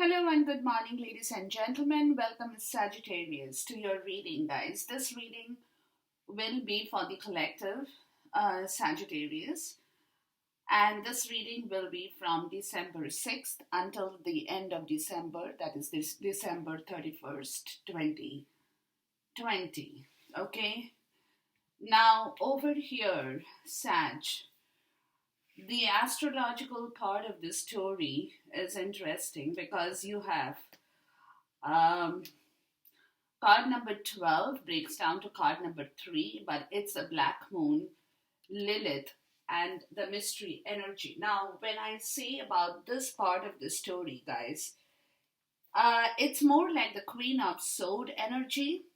Hello and good morning, ladies and gentlemen. Welcome, Sagittarius, to your reading, guys. This reading will be for the collective Sagittarius, and this reading will be from December 6th until the end of December, that is this December 31st, 2020. Okay, now over here, Sag, the astrological part of this story is interesting because you have um, card number 12 breaks down to card number 3, but it's a black moon, Lilith, and the mystery energy. Now, when I say about this part of the story, guys, it's more like the Queen of Sword energy,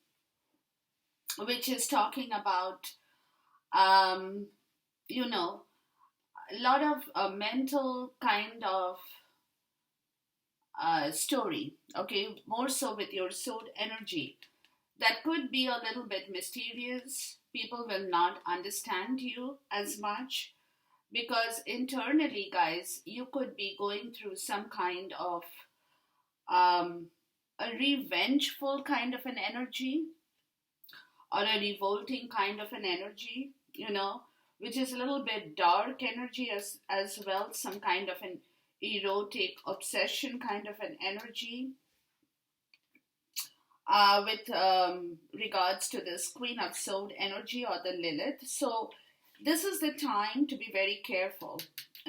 which is talking about, um, you know, a lot of mental kind of story, okay, more so with your sword energy. That could be a little bit mysterious. People will not understand you as much because internally, guys, you could be going through some kind of um, a revengeful kind of an energy or a revolting kind of an energy, which is a little bit dark energy as well, some kind of an erotic obsession kind of an energy with regards to this Queen of Sword energy or the Lilith. So this is the time to be very careful.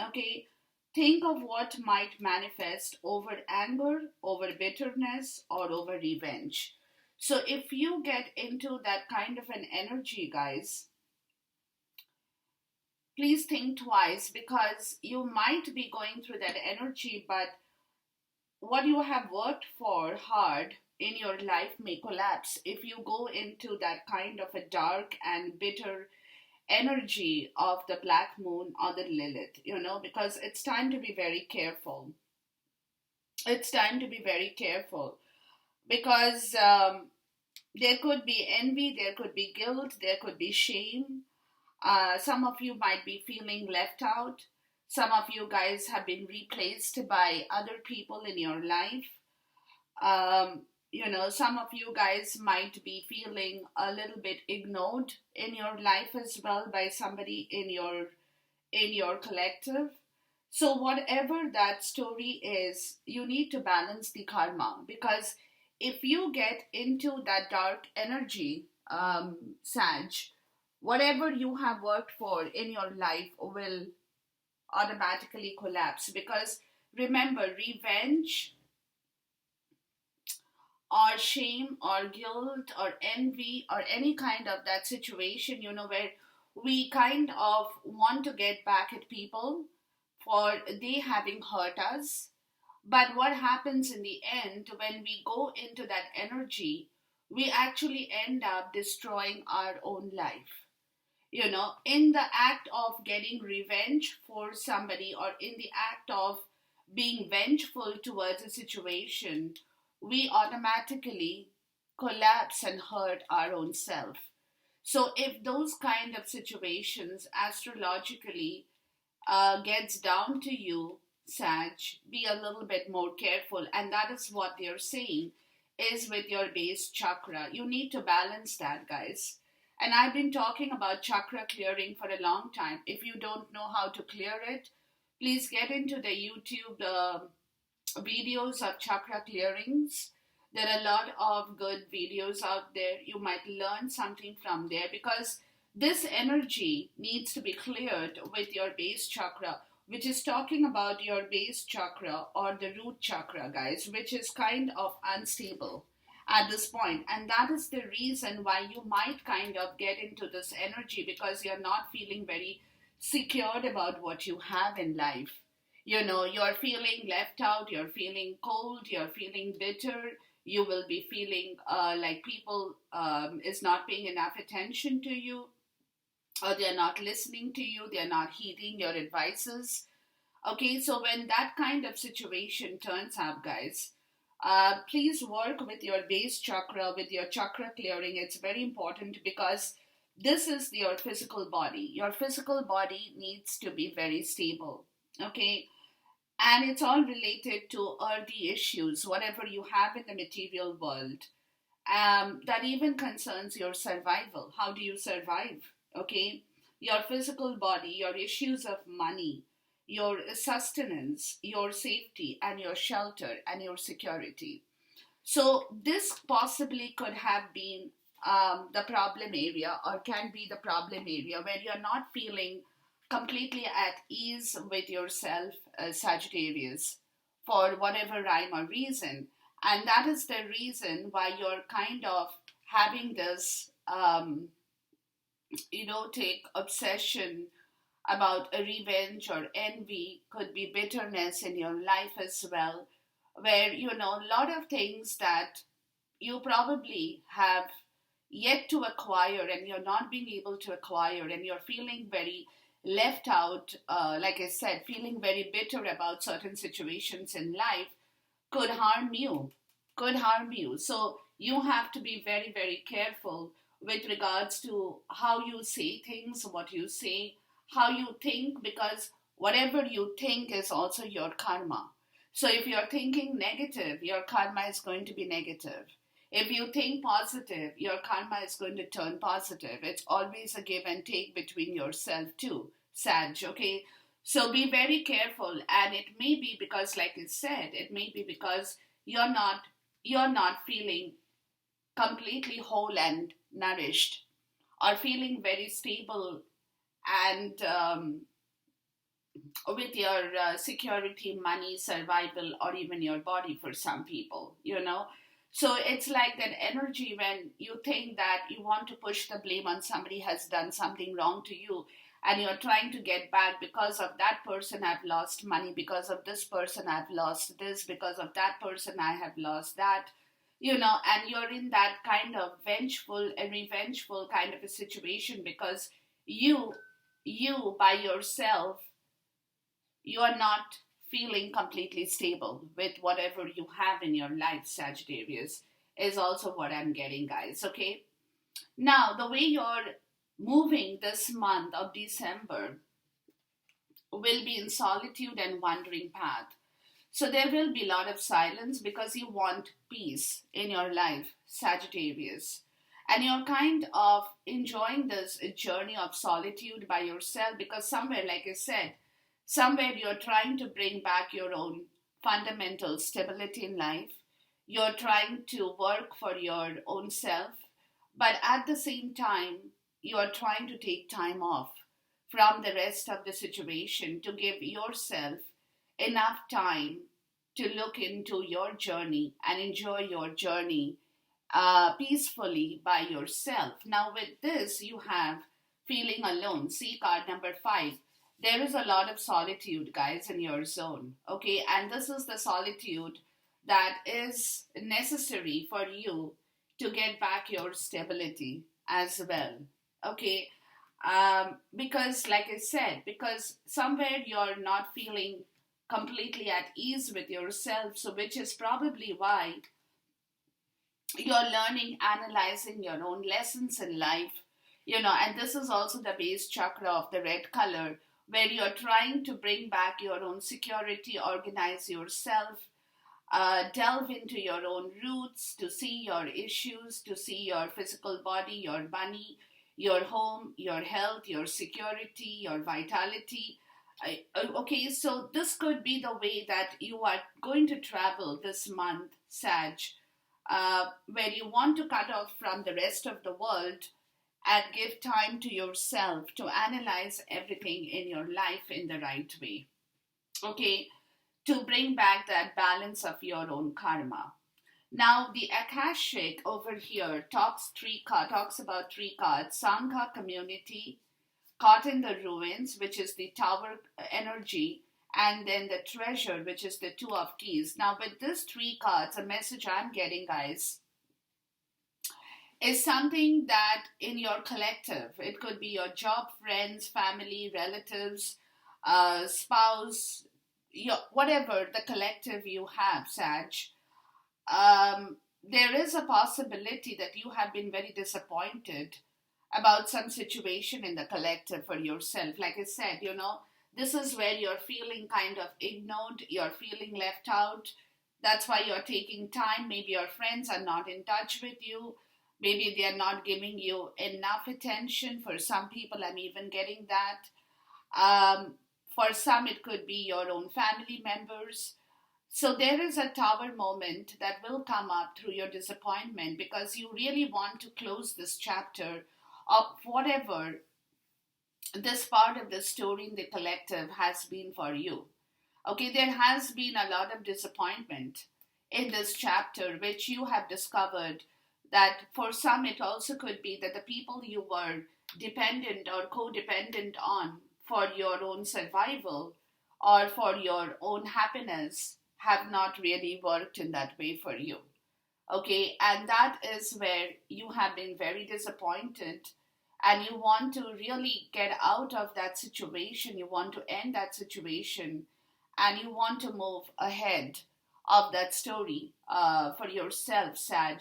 Okay, think of what might manifest over anger, over bitterness, or over revenge. So if you get into that kind of an energy, guys, please think twice because you might be going through that energy, but what you have worked for hard in your life may collapse if you go into that kind of a dark and bitter energy of the black moon or the Lilith, because it's time to be very careful. It's time to be very careful because there could be envy, there could be guilt, there could be shame. Some of you might be feeling left out. Some of you guys have been replaced by other people in your life. Some of you guys might be feeling a little bit ignored in your life as well by somebody in your collective. So whatever that story is, you need to balance the karma because if you get into that dark energy, Sag, whatever you have worked for in your life will automatically collapse because remember, revenge or shame or guilt or envy or any kind of that situation, where we kind of want to get back at people for they having hurt us. But what happens in the end when we go into that energy, we actually end up destroying our own life. In the act of getting revenge for somebody or in the act of being vengeful towards a situation, we automatically collapse and hurt our own self. So if those kind of situations astrologically gets down to you, Sag, be a little bit more careful. And that is what they're saying is with your base chakra. You need to balance that, guys. And I've been talking about chakra clearing for a long time. If you don't know how to clear it, please get into the YouTube videos of chakra clearings. There are a lot of good videos out there. You might learn something from there because this energy needs to be cleared with your base chakra, which is talking about your base chakra or the root chakra, guys, which is kind of unstable at this point. And that is the reason why you might kind of get into this energy because you're not feeling very secured about what you have in life. You're feeling left out, you're feeling cold, you're feeling bitter, you will be feeling like people is not paying enough attention to you, or they're not listening to you, they're not heeding your advices. Okay, so when that kind of situation turns up, guys, please work with your base chakra, with your chakra clearing. It's very important because this is your physical body. Your physical body needs to be very stable. Okay, And it's all related to earthy issues, whatever you have in the material world, that even concerns your survival. How do you survive? Okay, your physical body, your issues of money, your sustenance, your safety, and your shelter and your security. So this possibly could have been the problem area, or can be the problem area, where you're not feeling completely at ease with yourself, Sagittarius, for whatever rhyme or reason. And that is the reason why you're kind of having this, take obsession about a revenge or envy, could be bitterness in your life as well, where, a lot of things that you probably have yet to acquire and you're not being able to acquire, and you're feeling very left out, like I said, feeling very bitter about certain situations in life, could harm you, could harm you. So you have to be very, very careful with regards to how you say things, what you say, how you think, because whatever you think is also your karma. So if you're thinking negative, your karma is going to be negative. If you think positive, your karma is going to turn positive. It's always a give and take between yourself too, Sag, okay? So be very careful, and it may be because, like I said, it may be because you're not you're not feeling completely whole and nourished, or feeling very stable and with your security, money, survival, or even your body for some people. So it's like that energy when you think that you want to push the blame on somebody has done something wrong to you, and you're trying to get back, because of that person I've lost money, because of this person I've lost this, because of that person I have lost that, and you're in that kind of vengeful and revengeful kind of a situation, because you you by yourself, you are not feeling completely stable with whatever you have in your life, Sagittarius, is also what I'm getting, guys. Okay. Now, the way you're moving this month of December will be in solitude and wandering path. So there will be a lot of silence because you want peace in your life, Sagittarius. And you're kind of enjoying this journey of solitude by yourself, because somewhere, like I said, somewhere you're trying to bring back your own fundamental stability in life. You're trying to work for your own self, but at the same time, you are trying to take time off from the rest of the situation to give yourself enough time to look into your journey and enjoy your journey peacefully by yourself. Now, with this, you have feeling alone. See card number 5. There is a lot of solitude, guys, in your zone. Okay, and this is the solitude that is necessary for you to get back your stability as well. Okay, because, like I said, because somewhere you're not feeling completely at ease with yourself, so which is probably why you're learning, analyzing your own lessons in life, and this is also the base chakra of the red color, where you're trying to bring back your own security, organize yourself, delve into your own roots, to see your issues, to see your physical body, your money, your home, your health, your security, your vitality. Okay, so this could be the way that you are going to travel this month, Sag, where you want to cut off from the rest of the world and give time to yourself to analyze everything in your life in the right way. Okay, to bring back that balance of your own karma. Now, the Akashic over here talks about 3 cards: Sangha community, caught in the ruins, which is the tower energy, and then the treasure, which is the 2 of keys. Now, with these 3 cards, a message I'm getting, guys, is something that in your collective, it could be your job, friends, family, relatives, spouse, whatever the collective you have, Sag, there is a possibility that you have been very disappointed about some situation in the collective for yourself. Like I said, This is where you're feeling kind of ignored, you're feeling left out. That's why you're taking time. Maybe your friends are not in touch with you. Maybe they're not giving you enough attention. For some people, I'm even getting that. For some, it could be your own family members. So there is a tower moment that will come up through your disappointment because you really want to close this chapter of whatever this part of the story in the collective has been for you. Okay, there has been a lot of disappointment in this chapter, which you have discovered that for some it also could be that the people you were dependent or codependent on for your own survival or for your own happiness have not really worked in that way for you. Okay, and that is where you have been very disappointed and you want to really get out of that situation, you want to end that situation, and you want to move ahead of that story for yourself, Sag,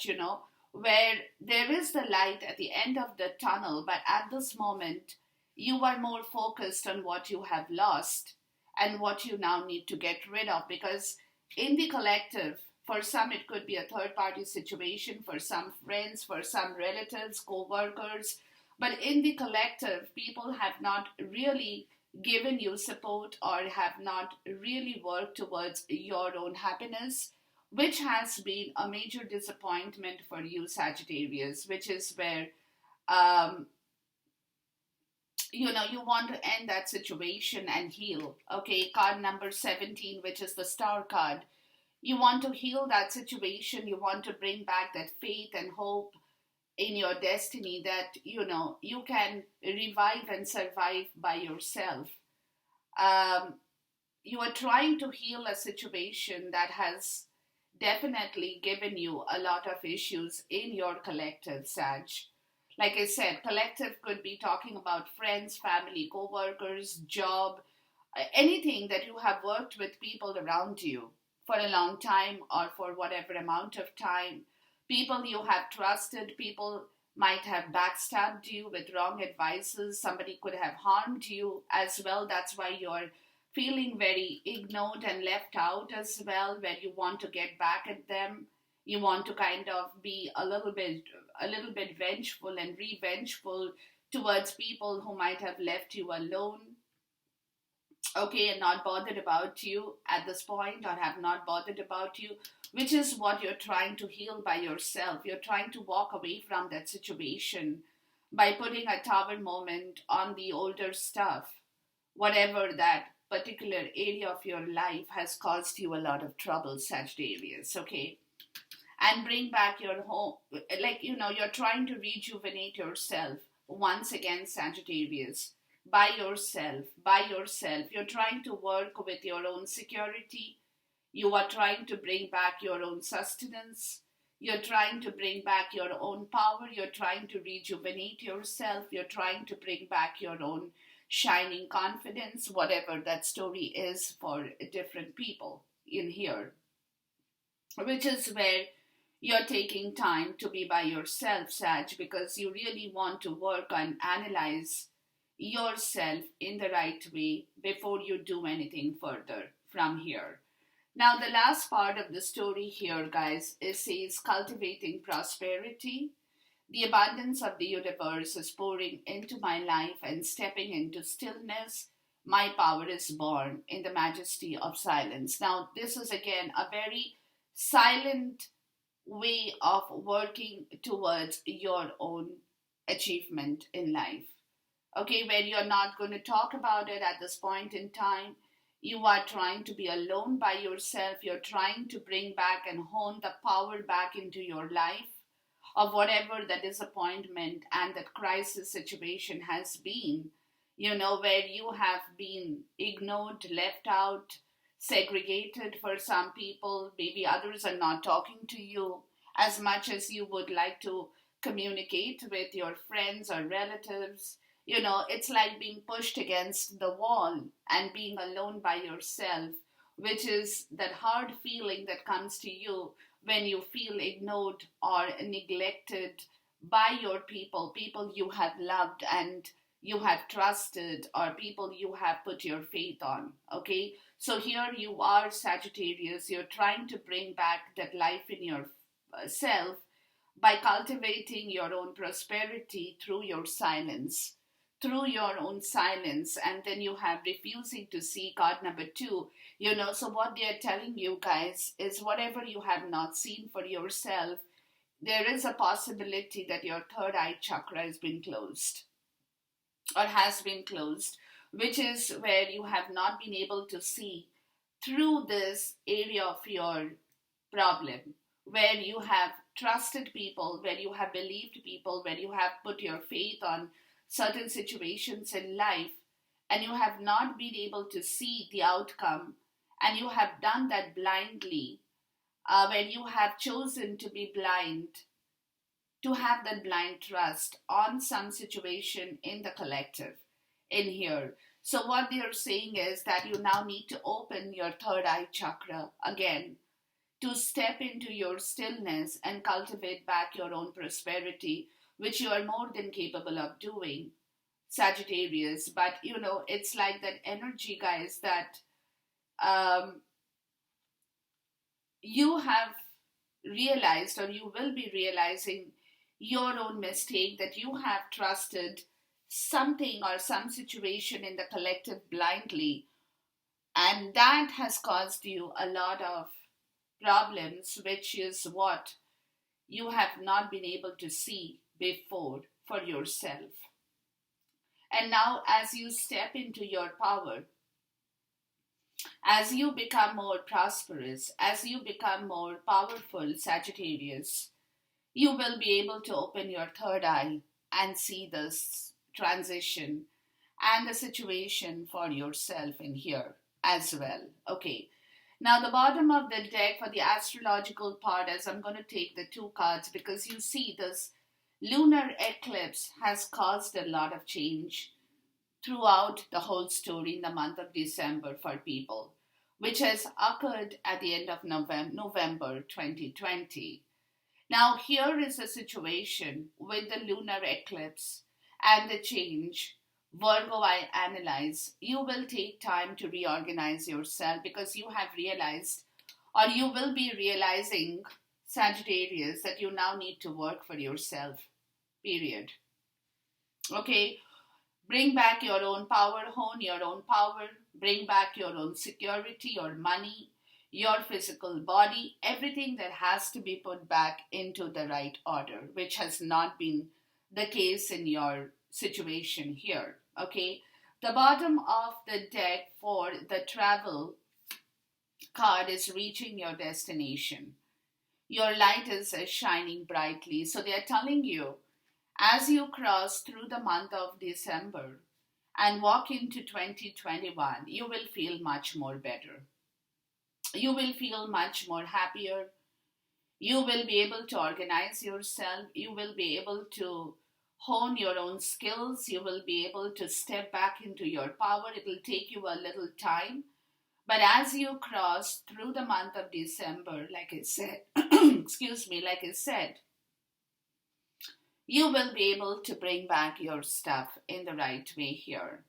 where there is the light at the end of the tunnel, but at this moment, you are more focused on what you have lost and what you now need to get rid of. Because in the collective, for some, it could be a third party situation, for some friends, for some relatives, co workers. But in the collective, people have not really given you support or have not really worked towards your own happiness, which has been a major disappointment for you, Sagittarius, which is where um, you want to end that situation and heal. Okay, card number 17, which is the star card. You want to heal that situation. You want to bring back that faith and hope in your destiny that, you can revive and survive by yourself. Um, you are trying to heal a situation that has definitely given you a lot of issues in your collective, Sag. Like I said, collective could be talking about friends, family, co-workers, job, anything that you have worked with people around you for a long time or for whatever amount of time. People you have trusted, people might have backstabbed you with wrong advices. Somebody could have harmed you as well. That's why you're feeling very ignored and left out as well, where you want to get back at them. You want to kind of be a little bit vengeful and revengeful towards people who might have left you alone, okay, and not bothered about you at this point or have not bothered about you, which is what you're trying to heal by yourself. You're trying to walk away from that situation by putting a tower moment on the older stuff, whatever that particular area of your life has caused you a lot of trouble, Sagittarius, okay? And bring back your home, like, you're trying to rejuvenate yourself once again, Sagittarius, by yourself. You're trying to work with your own security. You are trying to bring back your own sustenance. You're trying to bring back your own power. You're trying to rejuvenate yourself. You're trying to bring back your own shining confidence, whatever that story is for different people in here, which is where you're taking time to be by yourself, Sag, because you really want to work and analyze yourself in the right way before you do anything further from here. Now, the last part of the story here, guys, is says cultivating prosperity. The abundance of the universe is pouring into my life and stepping into stillness. My power is born in the majesty of silence. Now, this is again a very silent way of working towards your own achievement in life. Okay, where you're not going to talk about it at this point in time. You are trying to be alone by yourself. You're trying to bring back and hone the power back into your life of whatever the disappointment and that crisis situation has been, where you have been ignored, left out, segregated for some people. Maybe others are not talking to you as much as you would like to communicate with your friends or relatives. It's like being pushed against the wall and being alone by yourself, which is that hard feeling that comes to you when you feel ignored or neglected by your people you have loved, and you have trusted or people you have put your faith on. Okay, so here you are, Sagittarius, you're trying to bring back that life in your self by cultivating your own prosperity through your silence, through your own silence. And then you have refusing to see card number two. So what they are telling you guys is whatever you have not seen for yourself, there is a possibility that your third eye chakra has been closed or has been closed, which is where you have not been able to see through this area of your problem, where you have trusted people, where you have believed people, where you have put your faith on certain situations in life, and you have not been able to see the outcome, and you have done that blindly, where you have chosen to be blind, to have that blind trust on some situation in the collective in here. So what they're saying is that you now need to open your third eye chakra again, to step into your stillness and cultivate back your own prosperity, which you are more than capable of doing, Sagittarius. But it's like that energy, guys, that you have realized, or you will be realizing your own mistake, that you have trusted something or some situation in the collective blindly, and that has caused you a lot of problems, which is what you have not been able to see before for yourself. And now, as you step into your power, as you become more prosperous, as you become more powerful, Sagittarius, you will be able to open your third eye and see this transition and the situation for yourself in here as well. Okay. Now, the bottom of the deck for the astrological part is I'm going to take the two cards, because you see this lunar eclipse has caused a lot of change throughout the whole story in the month of December for people, which has occurred at the end of November 2020. Now, here is a situation with the lunar eclipse and the change. Virgo, I analyze. You will take time to reorganize yourself, because you have realized, or you will be realizing, Sagittarius, that you now need to work for yourself. Period. Okay? Bring back your own power, hone your own power, bring back your own security, your money, your physical body, everything that has to be put back into the right order, which has not been the case in your situation here. Okay, the bottom of the deck for the travel card is reaching your destination. Your light is shining brightly. So they are telling you, as you cross through the month of December and walk into 2021, you will feel much more better. You will feel much more happier. You will be able to organize yourself. You will be able to hone your own skills. You will be able to step back into your power. It will take you a little time. But as you cross through the month of December, like I said, like I said, you will be able to bring back your stuff in the right way here.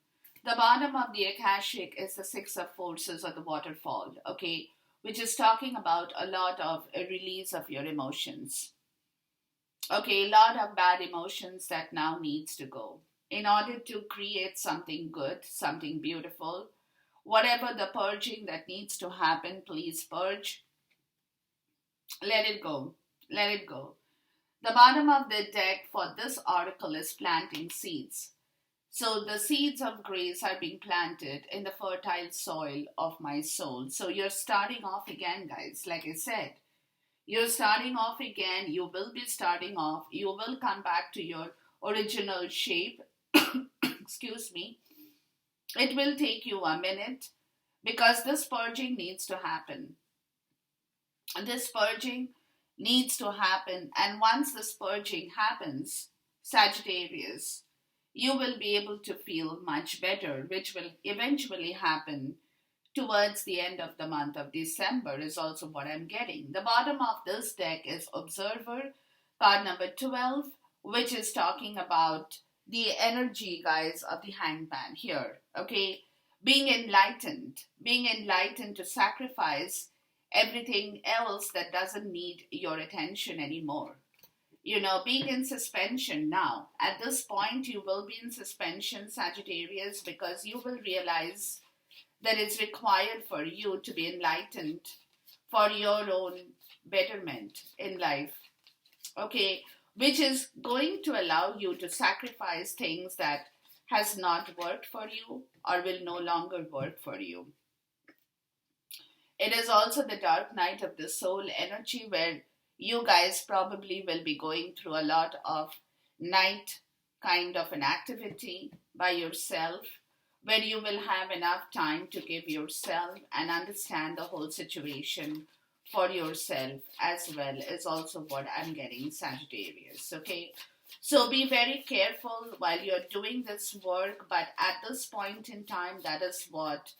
The bottom of the Akashic is the Six of Forces, or the waterfall, okay, which is talking about a lot of a release of your emotions. Okay, a lot of bad emotions that now needs to go in order to create something good, something beautiful. Whatever the purging that needs to happen, please purge. Let it go. Let it go. The bottom of the deck for this oracle is planting seeds. So the seeds of grace are being planted in the fertile soil of my soul. So you're starting off again, guys. Like I said, you're starting off again. You will be starting off. You will come back to your original shape. Excuse me. It will take you a minute, because this purging needs to happen. This purging needs to happen. And once this purging happens, Sagittarius, you will be able to feel much better, which will eventually happen towards the end of the month of December, is also what I'm getting. The bottom of this deck is Observer, card number 12, which is talking about the energy, guys, of the hangman here, okay? Being enlightened to sacrifice everything else that doesn't need your attention anymore. Being in suspension now. At this point, you will be in suspension, Sagittarius, because you will realize that it's required for you to be enlightened for your own betterment in life. Okay, which is going to allow you to sacrifice things that has not worked for you or will no longer work for you. It is also the dark night of the soul energy where you guys probably will be going through a lot of night kind of an activity by yourself where you will have enough time to give yourself and understand the whole situation for yourself as well is also what I'm getting, Sagittarius. Okay, so be very careful while you're doing this work, but at this point in time, that is what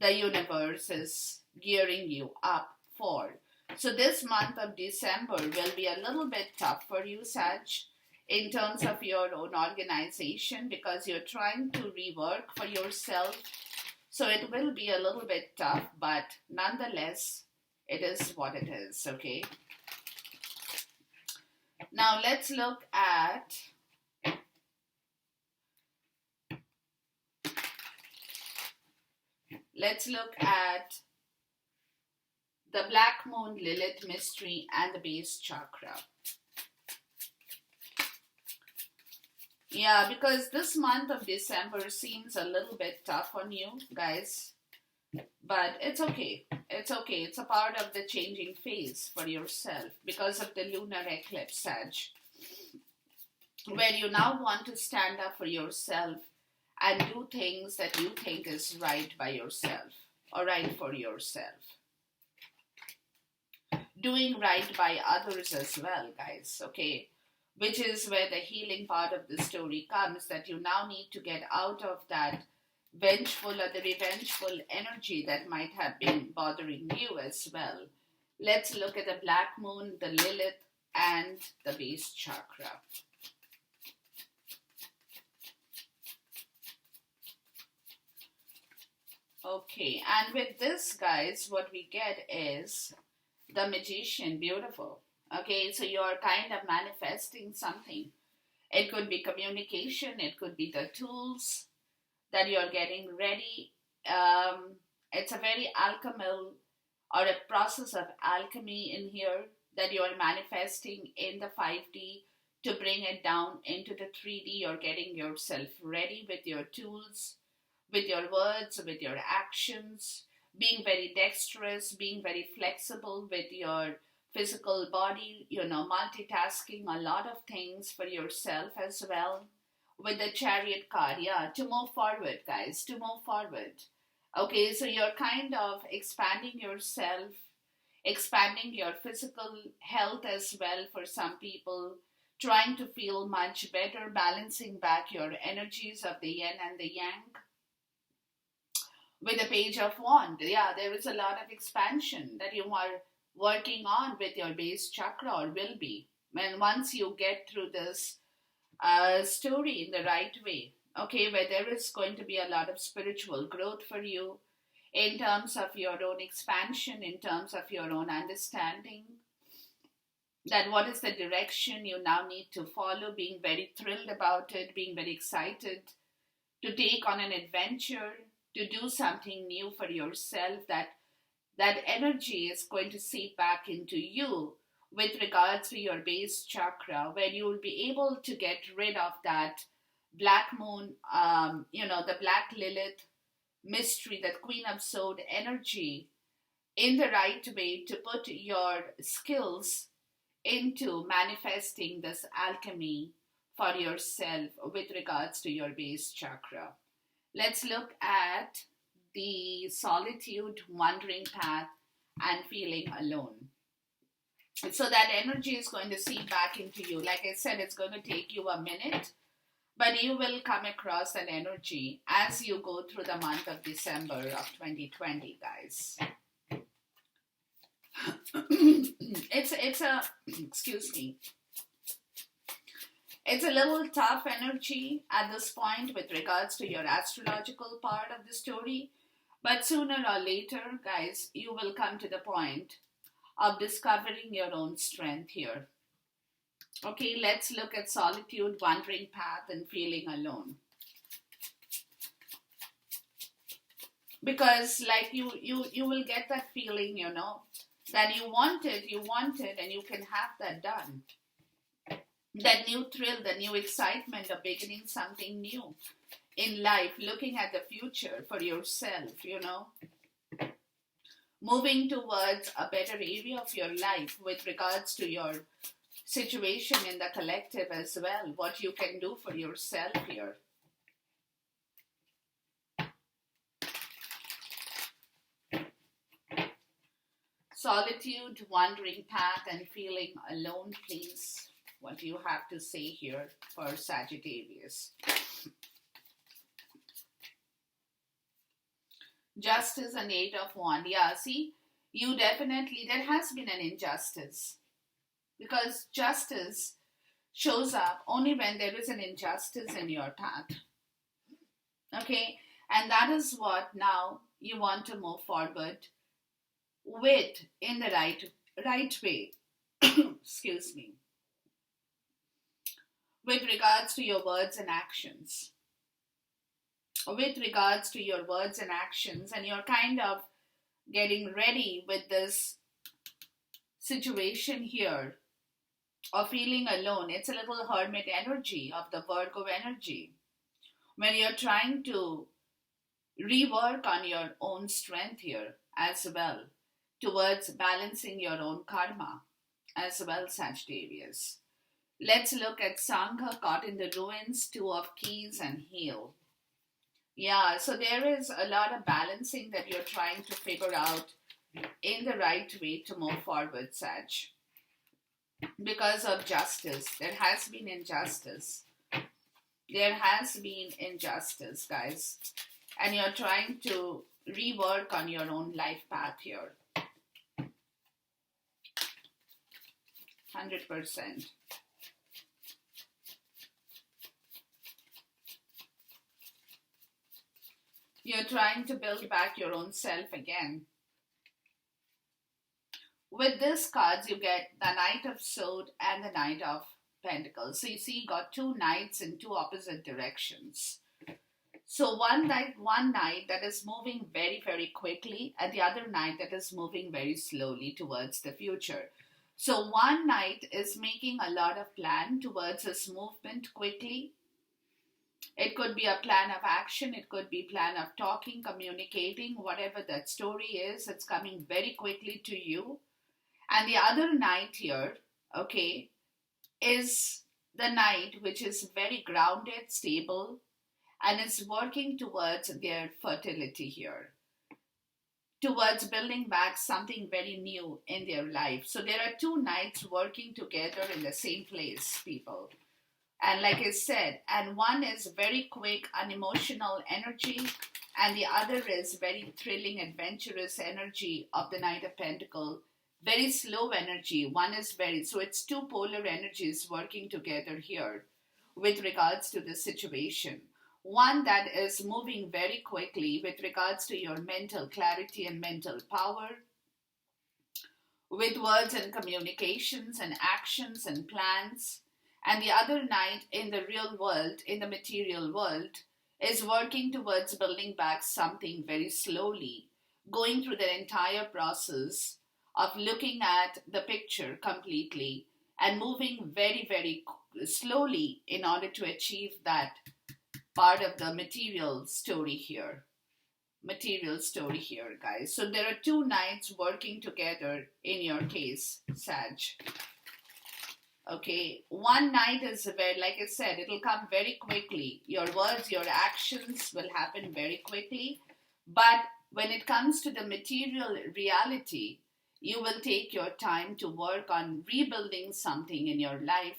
the universe is gearing you up for. So this month of December will be a little bit tough for you, Sag, in terms of your own organization because you're trying to rework for yourself. So it will be a little bit tough, but nonetheless, it is what it is, okay? Now let's look at the Black Moon Lilith mystery and the base chakra. Yeah, because this month of December seems a little bit tough on you guys, but it's okay. It's okay. It's a part of the changing phase for yourself because of the lunar eclipse, Sag, where you now want to stand up for yourself and do things that you think is right by yourself or right for yourself. Doing right by others as well, guys, okay? Which is where the healing part of the story comes, that you now need to get out of that vengeful or the revengeful energy that might have been bothering you as well. Let's look at the Black Moon, the Lilith, and the base chakra. Okay, and with this, guys, what we get is the Magician. Beautiful. Okay, so you're kind of manifesting something. It could be communication, it could be the tools that you're getting ready. It's a very alchemical or a process of alchemy in here that you're manifesting in the 5D to bring it down into the 3D. You're getting yourself ready with your tools, with your words, with your actions, being very dexterous, being very flexible with your physical body, multitasking a lot of things for yourself as well. With the Chariot card, yeah, to move forward, guys, to move forward. Okay, so you're kind of expanding yourself, expanding your physical health as well for some people, trying to feel much better, balancing back your energies of the yin and the yang. With the Page of Wand, yeah, there is a lot of expansion that you are working on with your base chakra or will be. When once you get through this story in the right way, okay, where there is going to be a lot of spiritual growth for you in terms of your own expansion, in terms of your own understanding, that what is the direction you now need to follow, being very thrilled about it, being very excited to take on an adventure, to do something new for yourself, that energy is going to seep back into you with regards to your base chakra, where you will be able to get rid of that Black Moon, the Black Lilith mystery, that Queen of Sword energy in the right way to put your skills into manifesting this alchemy for yourself with regards to your base chakra. Let's look at the solitude, wandering path, and feeling alone. So that energy is going to seep back into you. Like I said, it's going to take you a minute, but you will come across that energy as you go through the month of December of 2020, guys. It's a little tough energy at this point with regards to your astrological part of the story, but sooner or later, guys, you will come to the point of discovering your own strength here. Okay, let's look at solitude, wandering path, and feeling alone. Because like you will get that feeling, that you wanted, and you can have that done. That new thrill, the new excitement of beginning something new in life, looking at the future for yourself, moving towards a better area of your life with regards to your situation in the collective as well, what you can do for yourself here. Solitude, wandering path, and feeling alone, please. What do you have to say here for Sagittarius? Justice and Eight of Wands. Yeah, see, you definitely, there has been an injustice. Because justice shows up only when there is an injustice in your path. Okay? And that is what now you want to move forward with in the right way. Excuse me. With regards to your words and actions. With regards to your words and actions, and you're kind of getting ready with this situation here of feeling alone. It's a little hermit energy of the Virgo energy. When you're trying to rework on your own strength here as well, towards balancing your own karma as well, Sagittarius. Let's look at Sangha, caught in the ruins, Two of Keys, and heal. Yeah, so there is a lot of balancing that you're trying to figure out in the right way to move forward, Sag. Because of justice. There has been injustice. There has been injustice, guys. And you're trying to rework on your own life path here. 100%. You're trying to build back your own self again. With this cards, you get the Knight of Swords and the Knight of Pentacles. So you see, you got two knights in two opposite directions. So one knight that is moving very, very quickly, and the other knight that is moving very slowly towards the future. So one knight is making a lot of plan towards his movement quickly. It could be a plan of action. It could be plan of talking, communicating, whatever that story is. It's coming very quickly to you. And the other knight here, okay, is the knight which is very grounded, stable, and is working towards their fertility here. Towards building back something very new in their life. So there are two knights working together in the same place, people. And like I said, and one is very quick, unemotional energy, and the other is very thrilling, adventurous energy of the Knight of Pentacles. Very slow energy. One is so it's two polar energies working together here with regards to the situation. One that is moving very quickly with regards to your mental clarity and mental power, with words and communications and actions and plans. And the other knight in the real world, in the material world, is working towards building back something very slowly, going through the entire process of looking at the picture completely and moving very, very slowly in order to achieve that part of the material story here. Material story here, guys. So there are two knights working together in your case, Sag. Okay, one knight is very, like I said, it'll come very quickly. Your words, your actions will happen very quickly. But when it comes to the material reality, you will take your time to work on rebuilding something in your life,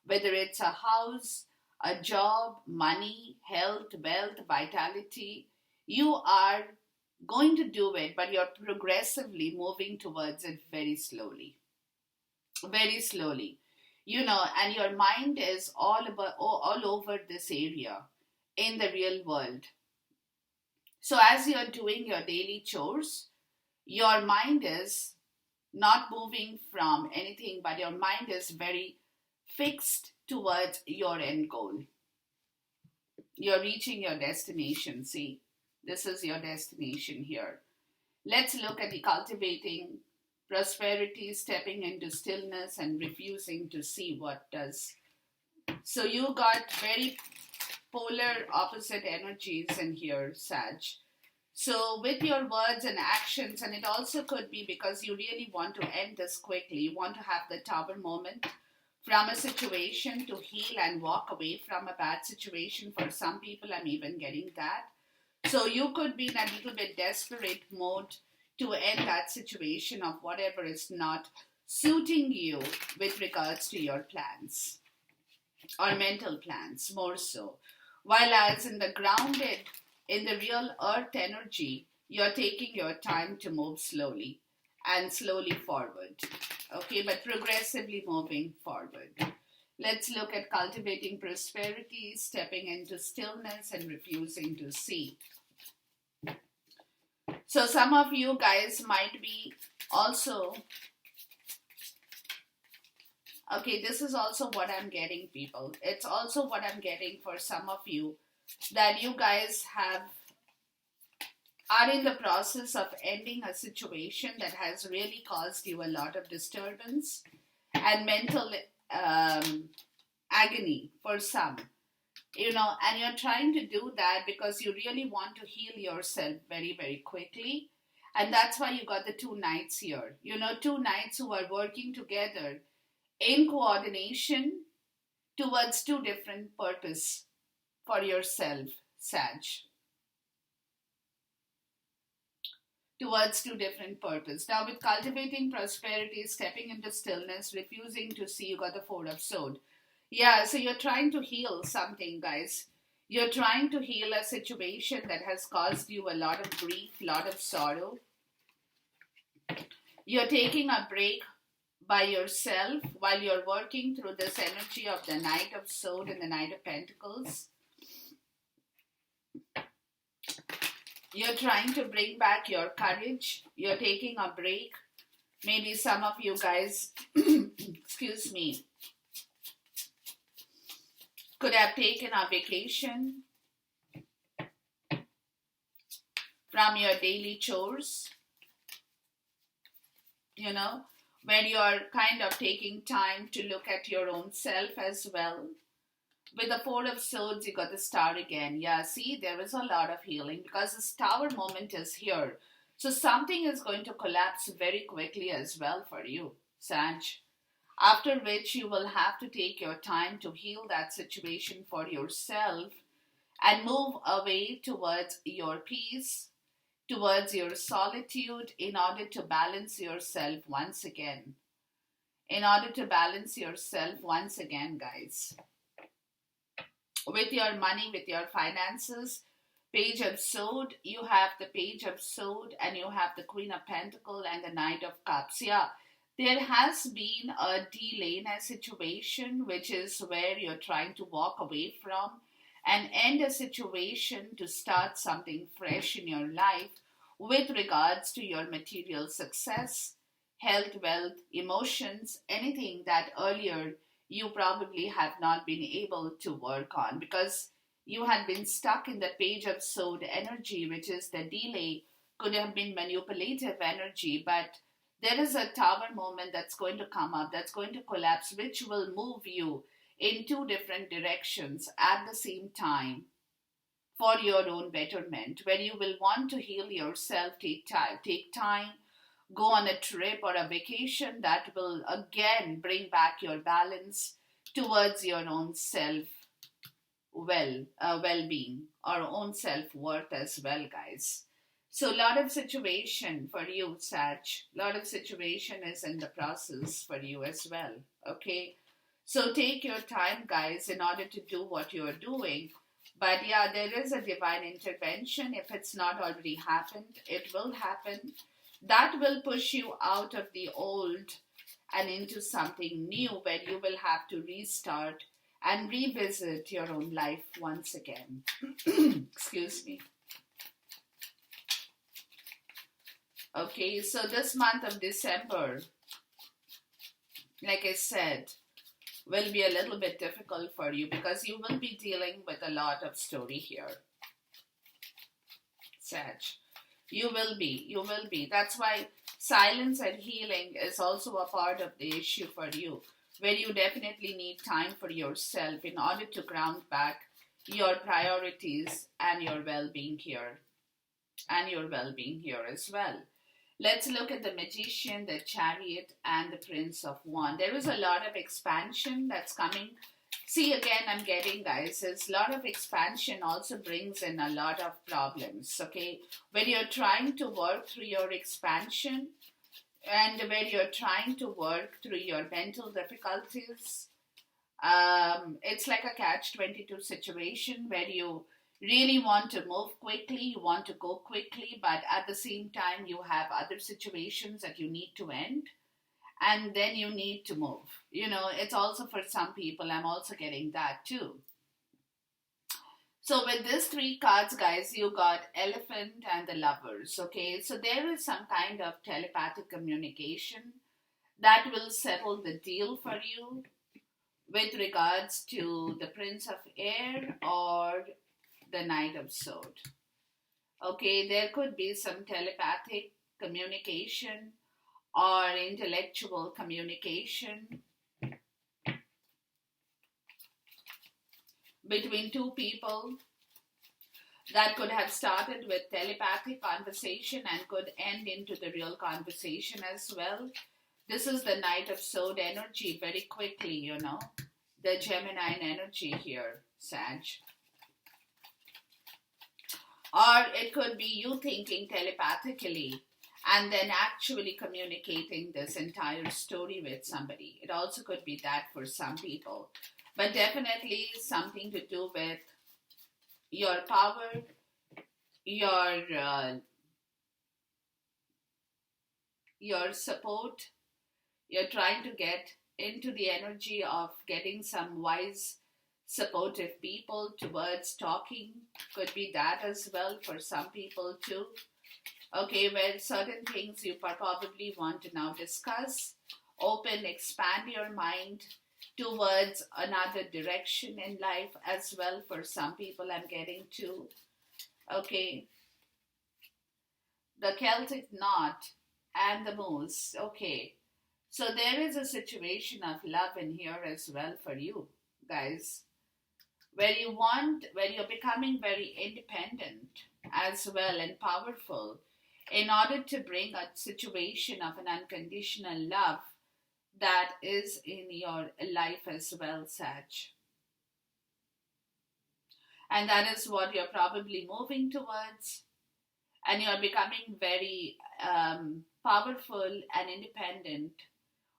whether it's a house, a job, money, health, wealth, vitality. You are going to do it, but you're progressively moving towards it very slowly. Very slowly. and your mind is all over this area in the real world. So as you're doing your daily chores, your mind is not moving from anything, but your mind is very fixed towards your end goal. You're reaching your destination. See, this is your destination here. Let's look at the cultivating prosperity, stepping into stillness, and refusing to see what does. So you got very polar opposite energies in here, Sag. So with your words and actions, and it also could be because you really want to end this quickly, you want to have the tower moment from a situation to heal and walk away from a bad situation. For some people, I'm even getting that. So you could be in a little bit desperate mode to end that situation of whatever is not suiting you with regards to your plans or mental plans, more so. While as in the grounded, in the real earth energy, you're taking your time to move slowly and slowly forward. Okay, but progressively moving forward. Let's look at cultivating prosperity, stepping into stillness, and refusing to see. So some of you guys might be also, okay, this is also what I'm getting, people. It's also what I'm getting for some of you, that you guys are in the process of ending a situation that has really caused you a lot of disturbance and mental agony for some. And you're trying to do that because you really want to heal yourself very, very quickly. And that's why you got the two knights here. Two knights who are working together in coordination towards two different purposes for yourself, Sag. Towards two different purposes. Now with cultivating prosperity, stepping into stillness, refusing to see, you got the Four of Swords. Yeah, so you're trying to heal something, guys. You're trying to heal a situation that has caused you a lot of grief, a lot of sorrow. You're taking a break by yourself while you're working through this energy of the Knight of Swords and the Knight of Pentacles. You're trying to bring back your courage. You're taking a break. Maybe some of you guys, excuse me, could have taken a vacation from your daily chores, when you're kind of taking time to look at your own self as well. With the Four of Swords, you got the Star again. Yeah, see, there is a lot of healing because this Tower moment is here. So something is going to collapse very quickly as well for you, Sag. After which you will have to take your time to heal that situation for yourself and move away towards your peace, towards your solitude in order to balance yourself once again. In order to balance yourself once again, guys. With your money, with your finances, Page of Swords, you have the Page of Swords and you have the Queen of Pentacles and the Knight of Cups. Yeah. There has been a delay in a situation, which is where you're trying to walk away from and end a situation to start something fresh in your life with regards to your material success, health, wealth, emotions, anything that earlier you probably have not been able to work on because you had been stuck in the Page of Swords energy, which is the delay, could have been manipulative energy, but there is a Tower moment that's going to come up, that's going to collapse, which will move you in two different directions at the same time for your own betterment, where you will want to heal yourself, take time, go on a trip or a vacation that will again bring back your balance towards your own self well-being or own self-worth as well, guys. So a lot of situation for you, Sag. A lot of situation is in the process for you as well. Okay. So take your time, guys, in order to do what you're doing. But yeah, there is a divine intervention. If it's not already happened, it will happen. That will push you out of the old and into something new where you will have to restart and revisit your own life once again. Excuse me. Okay, so this month of December, like I said, will be a little bit difficult for you because you will be dealing with a lot of story here. Sag. You will be. That's why silence and healing is also a part of the issue for you, where you definitely need time for yourself in order to ground back your priorities and your well-being here. And your well-being here as well. Let's look at the Magician, the Chariot, and the Prince of Wands. There is a lot of expansion that's coming. See, again, I'm getting, guys, a lot of expansion also brings in a lot of problems, okay? When you're trying to work through your expansion and when you're trying to work through your mental difficulties, it's like a catch-22 situation where you really want to move quickly, you want to go quickly, but at the same time you have other situations that you need to end, and then you need to move. It's also for some people, I'm also getting that too. So with these three cards, guys, you got Elephant and the Lovers, okay? So there is some kind of telepathic communication that will settle the deal for you with regards to the Prince of Air or the Knight of Swords. Okay, there could be some telepathic communication or intellectual communication between two people that could have started with telepathic conversation and could end into the real conversation as well. This is the Knight of Swords energy very quickly, the Gemini energy here, Sag. Or it could be you thinking telepathically and then actually communicating this entire story with somebody. It also could be that for some people. But definitely something to do with your power, your support. You're trying to get into the energy of getting some wise, supportive people towards talking. Could be that as well for some people too. Okay, where certain things you probably want to now discuss, open, expand your mind towards another direction in life as well for some people, I'm getting to. Okay, the Celtic knot and the moose. Okay, so there is a situation of love in here as well for you, guys, where you're becoming very independent as well and powerful in order to bring a situation of an unconditional love that is in your life as well, Sag. And that is what you're probably moving towards. And you're becoming very powerful and independent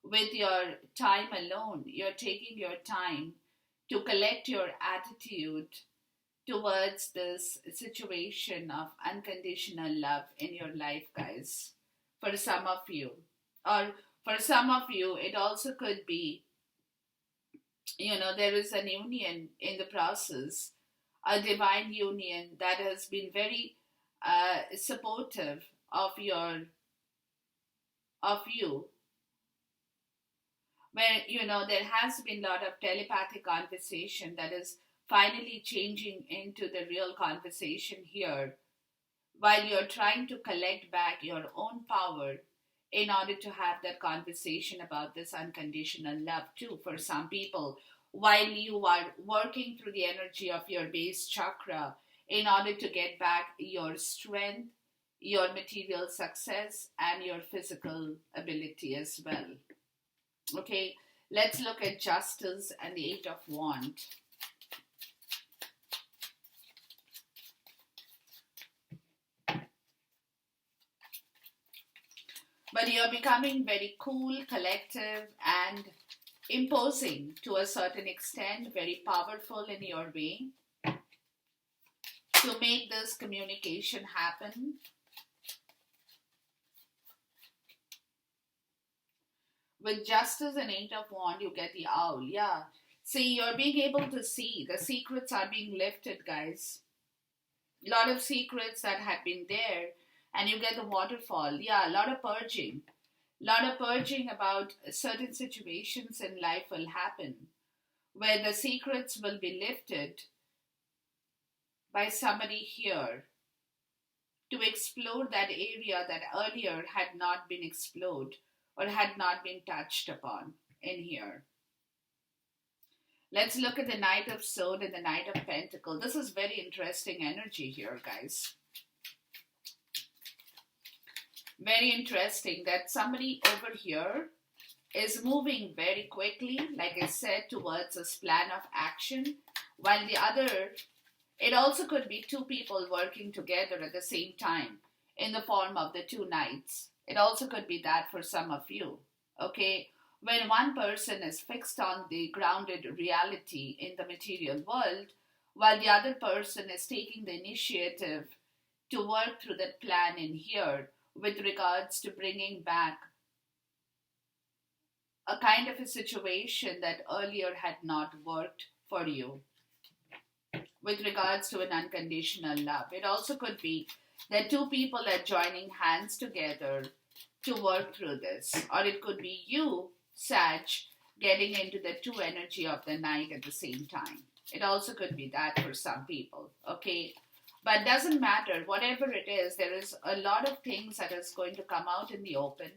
with your time alone. You're taking your time to collect your attitude towards this situation of unconditional love in your life, guys. For some of you. Or for some of you, it also could be, there is an union in the process, a divine union that has been very supportive of you, where, there has been a lot of telepathic conversation that is finally changing into the real conversation here, while you're trying to collect back your own power in order to have that conversation about this unconditional love too for some people, while you are working through the energy of your base chakra in order to get back your strength, your material success, and your physical ability as well. Okay, let's look at Justice and the Eight of Wands. But you're becoming very cool, collective, and imposing to a certain extent, very powerful in your way to make this communication happen. With Justice and Eight of Wands, you get the Owl. Yeah. See, you're being able to see. The secrets are being lifted, guys. A lot of secrets that had been there. And you get the Waterfall. Yeah, a lot of purging. A lot of purging about certain situations in life will happen. Where the secrets will be lifted by somebody here to explore that area that earlier had not been explored or had not been touched upon in here. Let's look at the Knight of Swords and the Knight of Pentacles. This is very interesting energy here, guys. Very interesting that somebody over here is moving very quickly, like I said, towards this plan of action, while the other, it also could be two people working together at the same time in the form of the two knights. It also could be that for some of you, okay? When one person is fixed on the grounded reality in the material world, while the other person is taking the initiative to work through that plan in here with regards to bringing back a kind of a situation that earlier had not worked for you with regards to an unconditional love. It also could be that two people are joining hands together to work through this. Or it could be you, Sag, getting into the two energy of the night at the same time. It also could be that for some people, okay? But doesn't matter, whatever it is, there is a lot of things that is going to come out in the open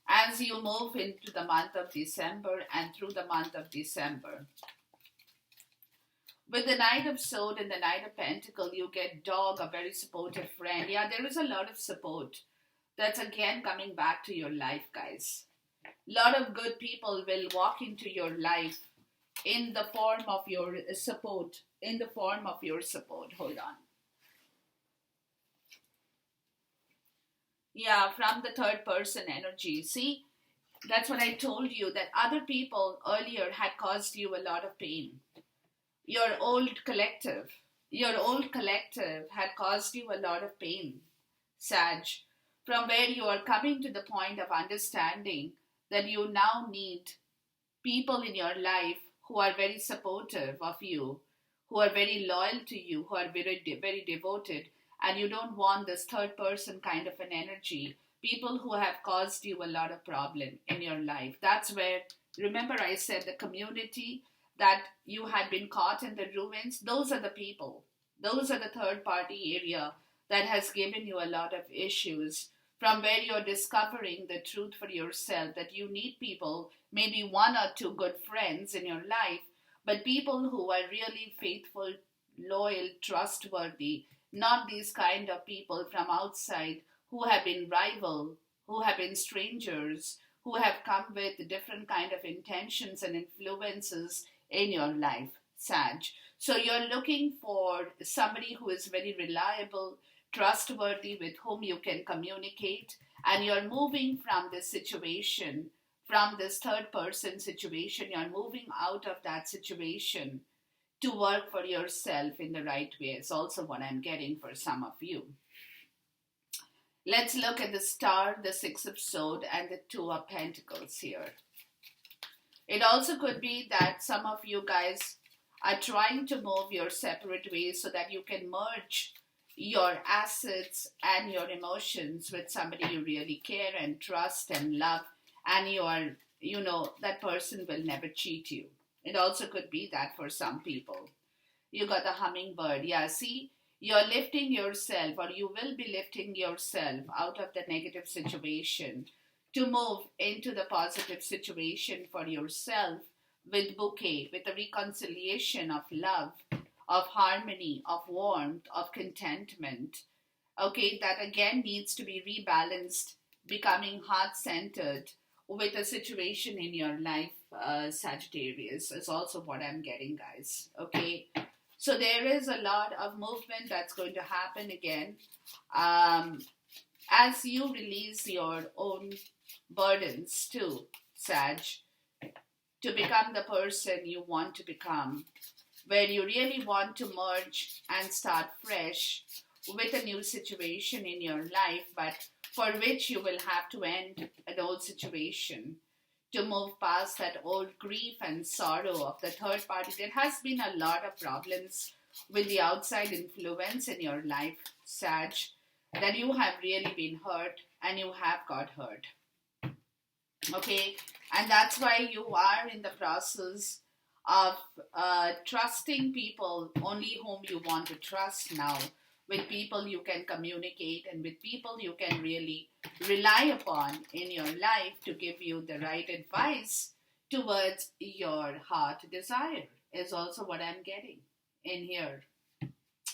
as you move into the month of December and through the month of December. With the Knight of Swords and the Knight of Pentacles, you get Dog, a very supportive friend. Yeah, there is a lot of support that's again coming back to your life, guys. A lot of good people will walk into your life in the form of your support. Hold on. Yeah, from the third person energy. See, that's what I told you, that other people earlier had caused you a lot of pain. Your old collective had caused you a lot of pain, Sag, from where you are coming to the point of understanding that you now need people in your life who are very supportive of you, who are very loyal to you, who are very, very devoted, and you don't want this third person kind of an energy, people who have caused you a lot of problem in your life. That's where, remember I said the community that you had been caught in the ruins, those are the people. Those are the third party area that has given you a lot of issues, from where you're discovering the truth for yourself, that you need people, maybe one or two good friends in your life, but people who are really faithful, loyal, trustworthy, not these kind of people from outside who have been rival, who have been strangers, who have come with different kind of intentions and influences in your life, Sag. So you're looking for somebody who is very reliable, trustworthy, with whom you can communicate, and you're moving from this situation, from this third person situation, you're moving out of that situation to work for yourself in the right way. It's also what I'm getting for some of you. Let's look at the Star, the Six of Swords, and the Two of Pentacles here. It also could be that some of you guys are trying to move your separate ways so that you can merge your assets and your emotions with somebody you really care and trust and love, and you are, that person will never cheat you. It also could be that for some people. You got the Hummingbird. Yeah, see, you're lifting yourself, or you will be lifting yourself out of the negative situation to move into the positive situation for yourself with bouquet, with a reconciliation of love, of harmony, of warmth, of contentment. Okay, that again needs to be rebalanced, becoming heart-centered with a situation in your life, Sagittarius, is also what I'm getting, guys. Okay, so there is a lot of movement that's going to happen again. As you release your own burdens too, Sag, to become the person you want to become, where you really want to merge and start fresh with a new situation in your life, but for which you will have to end an old situation, to move past that old grief and sorrow of the third party. There has been a lot of problems with the outside influence in your life, Sag, that you have really been hurt and you have got hurt. Okay, and that's why you are in the process of trusting people only whom you want to trust now, with people you can communicate and with people you can really rely upon in your life to give you the right advice towards your heart desire, is also what I'm getting in here.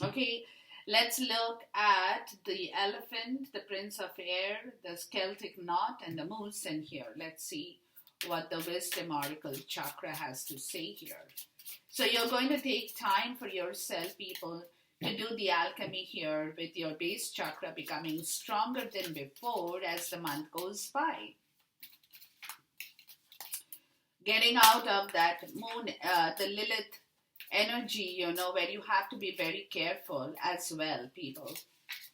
Okay, let's look at the elephant, the prince of air, the Celtic knot, and the moose in here. Let's see what the wisdom oracle chakra has to say here. So you're going to take time for yourself, people, to do the alchemy here with your base chakra becoming stronger than before as the month goes by. Getting out of that moon, the Lilith energy, where you have to be very careful as well, people.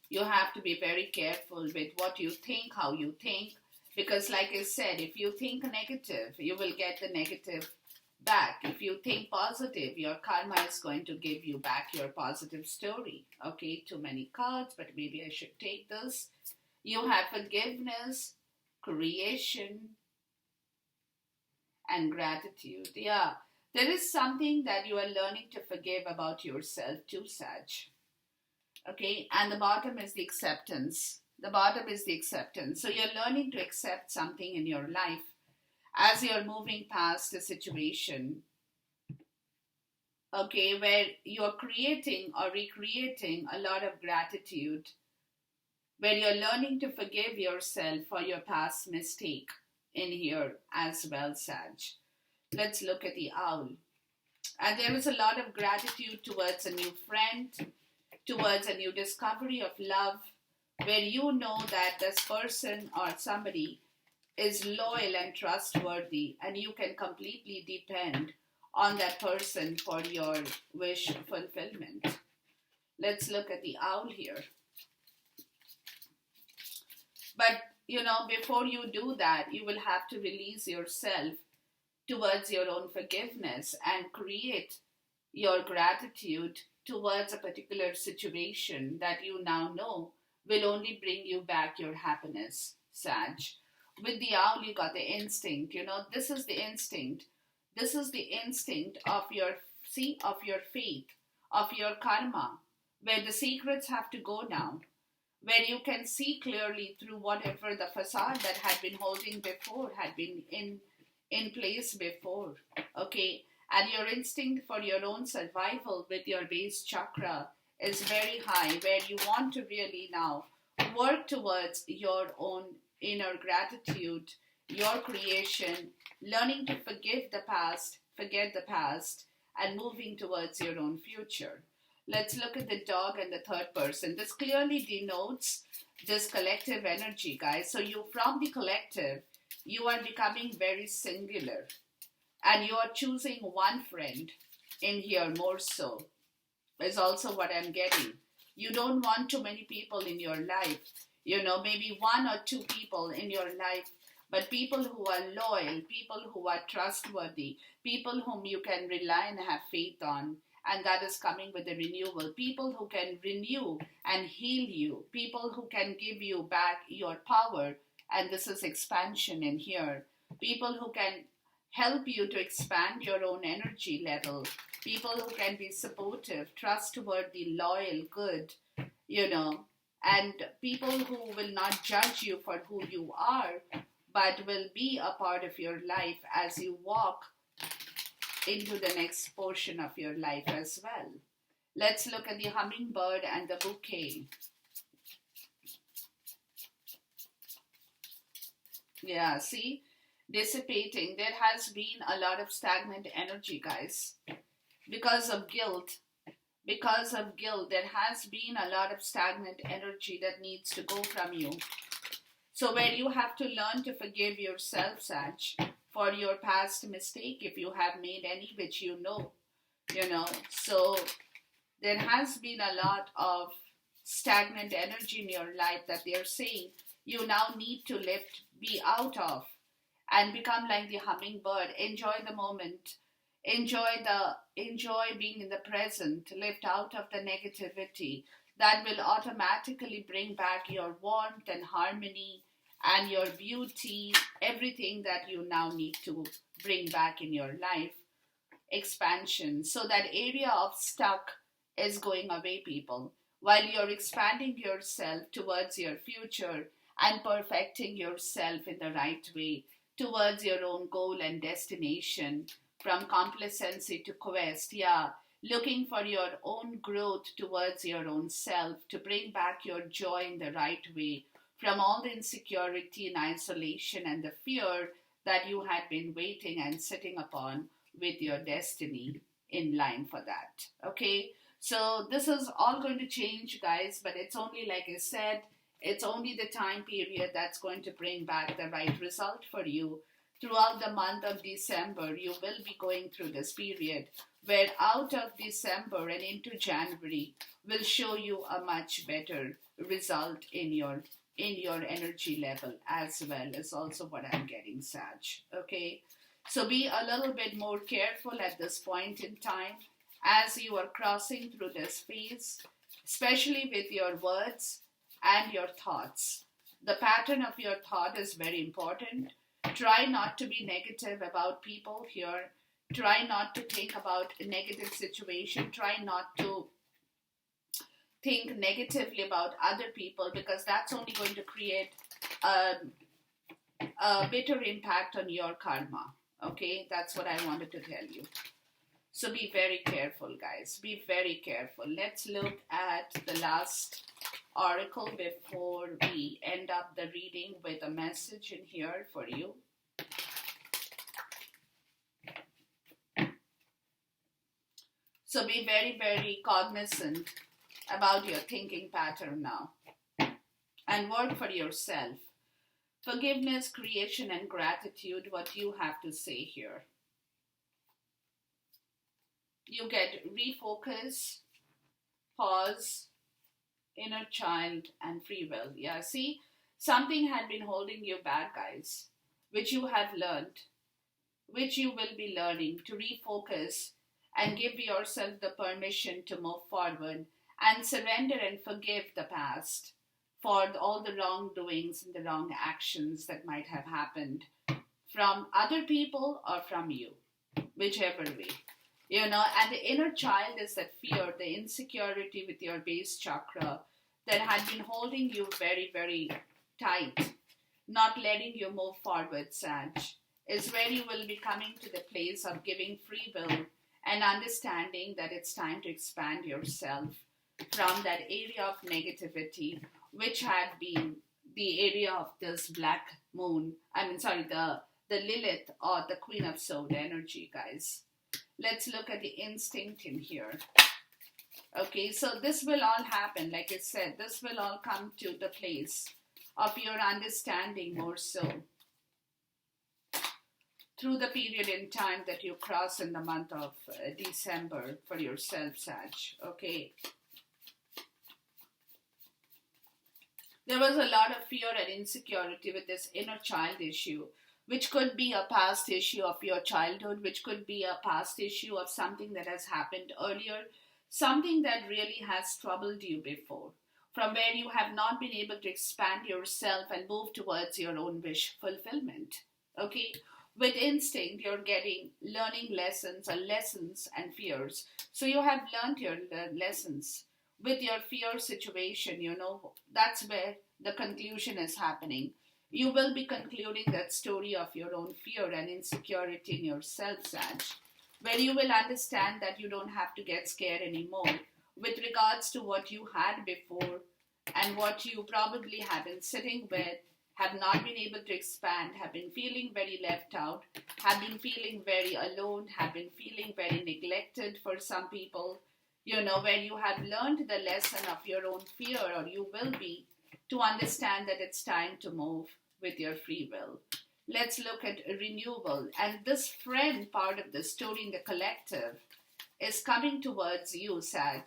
You have to be very careful with what you think, how you think, because like I said, if you think negative, you will get the negative back. If you think positive, your karma is going to give you back your positive story. Okay, too many cards, but maybe I should take this. You have forgiveness, creation, and gratitude. Yeah, there is something that you are learning to forgive about yourself too, Sag. Okay, and the bottom is the acceptance. The bottom is the acceptance. So you're learning to accept something in your life as you're moving past a situation, okay, where you're creating or recreating a lot of gratitude, where you're learning to forgive yourself for your past mistake in here as well, Sag. Let's look at the owl. And there is a lot of gratitude towards a new friend, towards a new discovery of love, where you know that this person or somebody is loyal and trustworthy, and you can completely depend on that person for your wish fulfillment. Let's look at the owl here. But, before you do that, you will have to release yourself towards your own forgiveness and create your gratitude towards a particular situation that you now know will only bring you back your happiness, Sag. With the owl, you got the instinct. This is the instinct. This is the instinct of your faith, of your karma, where the secrets have to go now, where you can see clearly through whatever the facade that had been holding before, had been in place before. Okay, and your instinct for your own survival with your base chakra is very high, where you want to really now work towards your own inner gratitude, your creation, learning to forgive the past, forget the past, and moving towards your own future. Let's look at the dog and the third person. This clearly denotes this collective energy, guys. So you, from the collective, you are becoming very singular, and you are choosing one friend in here more so, is also what I'm getting. You don't want too many people in your life. Maybe one or two people in your life, but people who are loyal, people who are trustworthy, people whom you can rely and have faith on, and that is coming with the renewal. People who can renew and heal you, people who can give you back your power, and this is expansion in here. People who can help you to expand your own energy level, people who can be supportive, trustworthy, loyal, good, and people who will not judge you for who you are, but will be a part of your life as you walk into the next portion of your life as well. Let's look at the hummingbird and the bouquet. Yeah, see? Dissipating. There has been a lot of stagnant energy, guys. Because of guilt, there has been a lot of stagnant energy that needs to go from you. So where you have to learn to forgive yourself, Sag, for your past mistake, if you have made any, which So there has been a lot of stagnant energy in your life that they're saying you now need to lift, be out of, and become like the hummingbird. Enjoy the moment. Enjoy being in the present. Lift out of the negativity. That will automatically bring back your warmth and harmony and your beauty, everything that you now need to bring back in your life. Expansion. So that area of stuck is going away, people, while you're expanding yourself towards your future and perfecting yourself in the right way towards your own goal and destination, from complacency to quest. Yeah, looking for your own growth towards your own self to bring back your joy in the right way from all the insecurity and isolation and the fear that you had been waiting and sitting upon with your destiny in line for that. Okay, so this is all going to change, guys, but it's only, like I said, it's only the time period that's going to bring back the right result for you. Throughout the month of December, you will be going through this period where out of December and into January will show you a much better result in your energy level, as well as also what I'm getting, Sag. Okay, so be a little bit more careful at this point in time as you are crossing through this phase, especially with your words and your thoughts. The pattern of your thought is very important. Try not to be negative about people here. Try not to think about a negative situation. Try not to think negatively about other people, because that's only going to create a bitter impact on your karma. Okay, that's what I wanted to tell you. So be very careful, guys. Be very careful. Let's look at the last oracle before we end up the reading with a message in here for you. So be very, very cognizant about your thinking pattern now and work for yourself. Forgiveness, creation, and gratitude, what you have to say here. You get refocus, pause, inner child, and free will. Yeah, see, something had been holding you back, guys, which you have learned, which you will be learning to refocus and give yourself the permission to move forward and surrender and forgive the past for all the wrongdoings and the wrong actions that might have happened from other people or from you, whichever way. You know, and the inner child is that fear, the insecurity with your base chakra that had been holding you very, very tight, not letting you move forward, Sag, is where you will be coming to the place of giving free will and understanding that it's time to expand yourself from that area of negativity, which had been the area of this black moon. The Lilith or the Queen of Soul energy, guys. Let's look at the instinct in here. Okay, so this will all happen. Like I said, this will all come to the place of your understanding more so through the period in time that you cross in the month of December for yourself, Sag. Okay. There was a lot of fear and insecurity with this inner child issue, which could be a past issue of your childhood, which could be a past issue of something that has happened earlier, something that really has troubled you before, from where you have not been able to expand yourself and move towards your own wish fulfillment. Okay? With instinct, you're getting learning lessons and fears. So you have learned your lessons. With your fear situation, that's where the conclusion is happening. You will be concluding that story of your own fear and insecurity in yourself, Sag, where you will understand that you don't have to get scared anymore with regards to what you had before and what you probably have been sitting with, have not been able to expand, have been feeling very left out, have been feeling very alone, have been feeling very neglected for some people, where you have learned the lesson of your own fear, or you will be, to understand that it's time to move with your free will. Let's look at renewal. And this friend part of the story in the collective is coming towards you, Sag.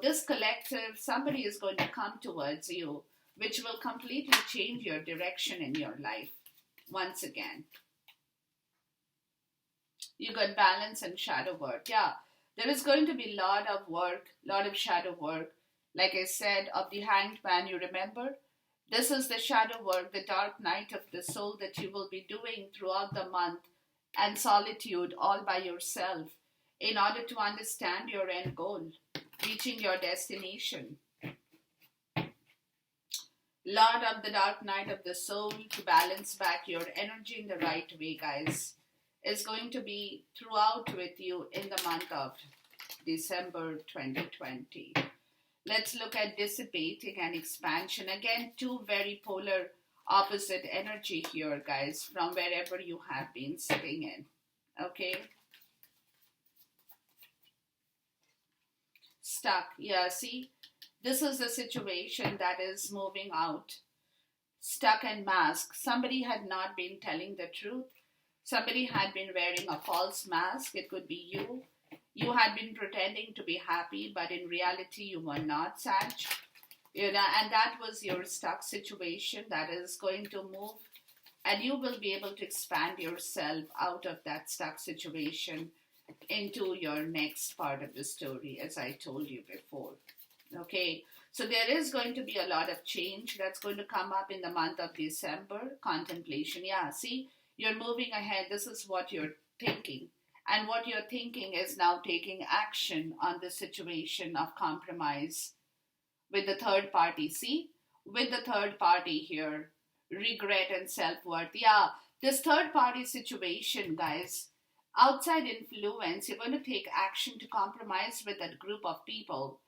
This collective, somebody is going to come towards you which will completely change your direction in your life. Once again, you got balance and shadow work. Yeah, there is going to be a lot of work, lot of shadow work. Like I said, of the hanged man, you remember? This is the shadow work, the dark night of the soul that you will be doing throughout the month, and solitude all by yourself in order to understand your end goal, reaching your destination. Lord of the dark night of the soul, to balance back your energy in the right way, guys, is going to be throughout with you in the month of December 2020. Let's look at dissipating and expansion. Again, two very polar opposite energy here, guys, from wherever you have been sitting in. Okay? Stuck. Yeah, see? This is the situation that is moving out. Stuck and masked. Somebody had not been telling the truth. Somebody had been wearing a false mask. It could be you. You had been pretending to be happy, but in reality you were not, Sag. You know, and that was your stuck situation that is going to move, and you will be able to expand yourself out of that stuck situation into your next part of the story, as I told you before. Okay, so there is going to be a lot of change that's going to come up in the month of December. Contemplation. Yeah, see, you're moving ahead. This is what you're thinking. And what you're thinking is now taking action on the situation of compromise with the third party. See, with the third party here, regret and self-worth. Yeah, this third party situation, guys, outside influence, you're going to take action to compromise with that group of people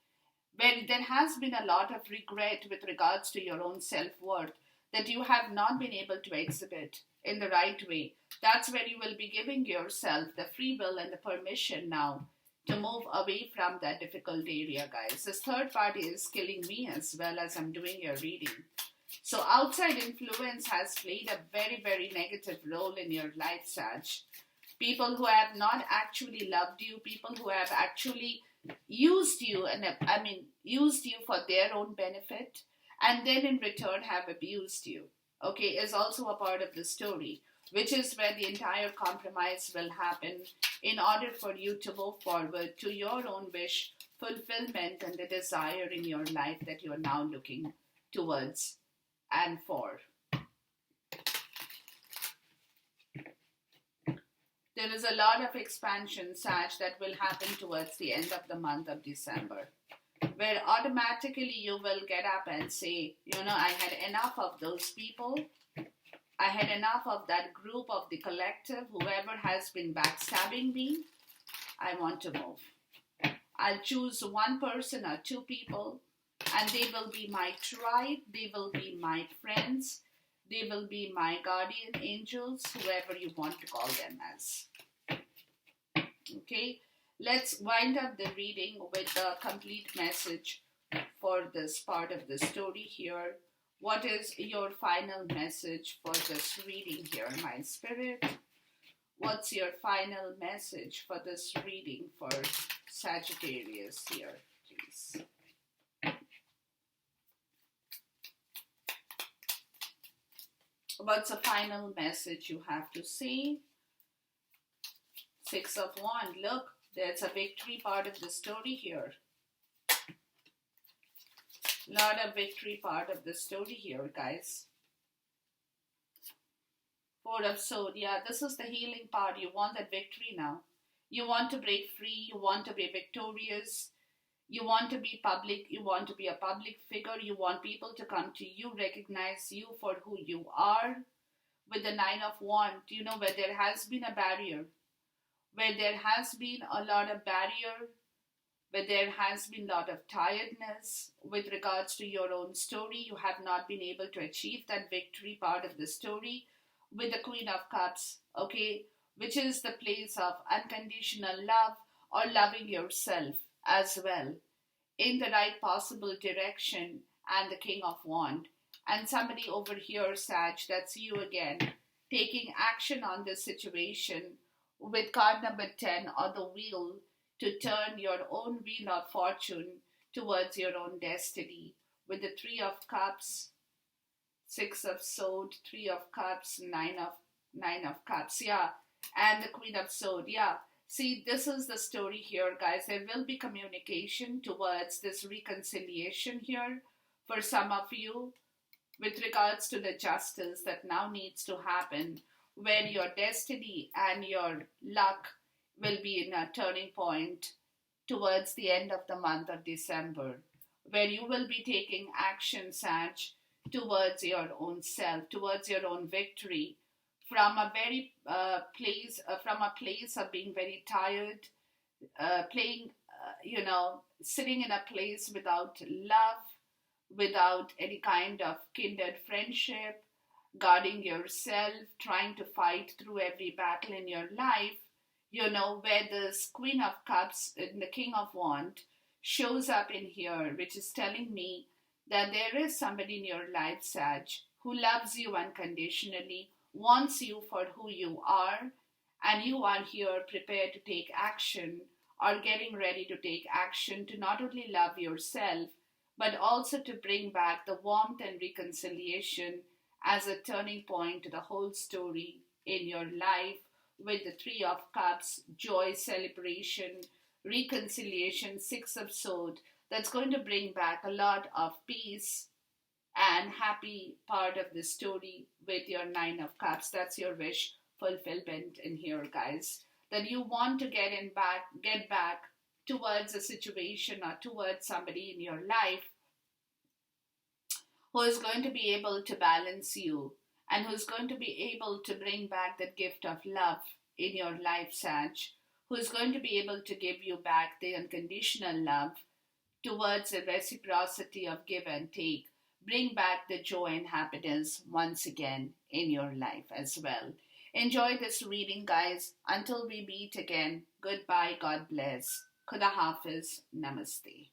where there has been a lot of regret with regards to your own self-worth that you have not been able to exhibit in the right way. That's where you will be giving yourself the free will and the permission now to move away from that difficult area, guys. This third party is killing me as well as I'm doing your reading. So outside influence has played a very, very negative role in your life, Sag. People who have not actually loved you, people who have actually used you, and used you for their own benefit, and then in return have abused you, okay, is also a part of the story, which is where the entire compromise will happen in order for you to move forward to your own wish, fulfillment, and the desire in your life that you are now looking towards and for. There is a lot of expansion, Sag, that will happen towards the end of the month of December, where automatically you will get up and say, I had enough of those people. I had enough of that group of the collective, whoever has been backstabbing me. I want to move. I'll choose one person or two people, and they will be my tribe, they will be my friends, they will be my guardian angels, whoever you want to call them as. Okay, let's wind up the reading with the complete message for this part of the story here. What is your final message for this reading here, my spirit? What's your final message for this reading for Sagittarius here, please? What's the final message you have to say? Six of Wands. Look, there's a victory part of the story here. Lot of victory part of the story here, guys. Four of Swords. Yeah, this is the healing part. You want that victory now. You want to break free. You want to be victorious. You want to be public. You want to be a public figure. You want people to come to you, recognize you for who you are. With the Nine of Wands, where there has been a barrier, where there has been a lot of barrier, where there has been a lot of tiredness with regards to your own story. You have not been able to achieve that victory part of the story. With the Queen of Cups, okay, which is the place of unconditional love or loving yourself as well in the right possible direction, and the King of Wands. And somebody over here, Sag, that's you again, taking action on this situation with card number 10 or the wheel to turn your own wheel of fortune towards your own destiny. With the Three of Cups, Six of Swords, Three of Cups, Nine of Cups. Yeah, and the Queen of Swords. Yeah. See, this is the story here, guys. There will be communication towards this reconciliation here for some of you with regards to the justice that now needs to happen, where your destiny and your luck will be in a turning point towards the end of the month of December, where you will be taking action, Sag, towards your own self, towards your own victory, from a very from a place of being very tired, playing, sitting in a place without love, without any kind of kindred friendship, guarding yourself, trying to fight through every battle in your life, where this Queen of Cups and the King of Wands shows up in here, which is telling me that there is somebody in your life, Sag, who loves you unconditionally, wants you for who you are, and you are here prepared to take action or getting ready to take action to not only love yourself, but also to bring back the warmth and reconciliation as a turning point to the whole story in your life, with the Three of Cups, joy, celebration, reconciliation, Six of Swords. That's going to bring back a lot of peace and happy part of the story with your Nine of Cups. That's your wish fulfillment in here, guys. That you want to get back towards a situation or towards somebody in your life who is going to be able to balance you and who's going to be able to bring back that gift of love in your life, Sag, who is going to be able to give you back the unconditional love towards a reciprocity of give and take. Bring back the joy and happiness once again in your life as well. Enjoy this reading, guys. Until we meet again, goodbye, God bless. Khuda Hafiz, Namaste.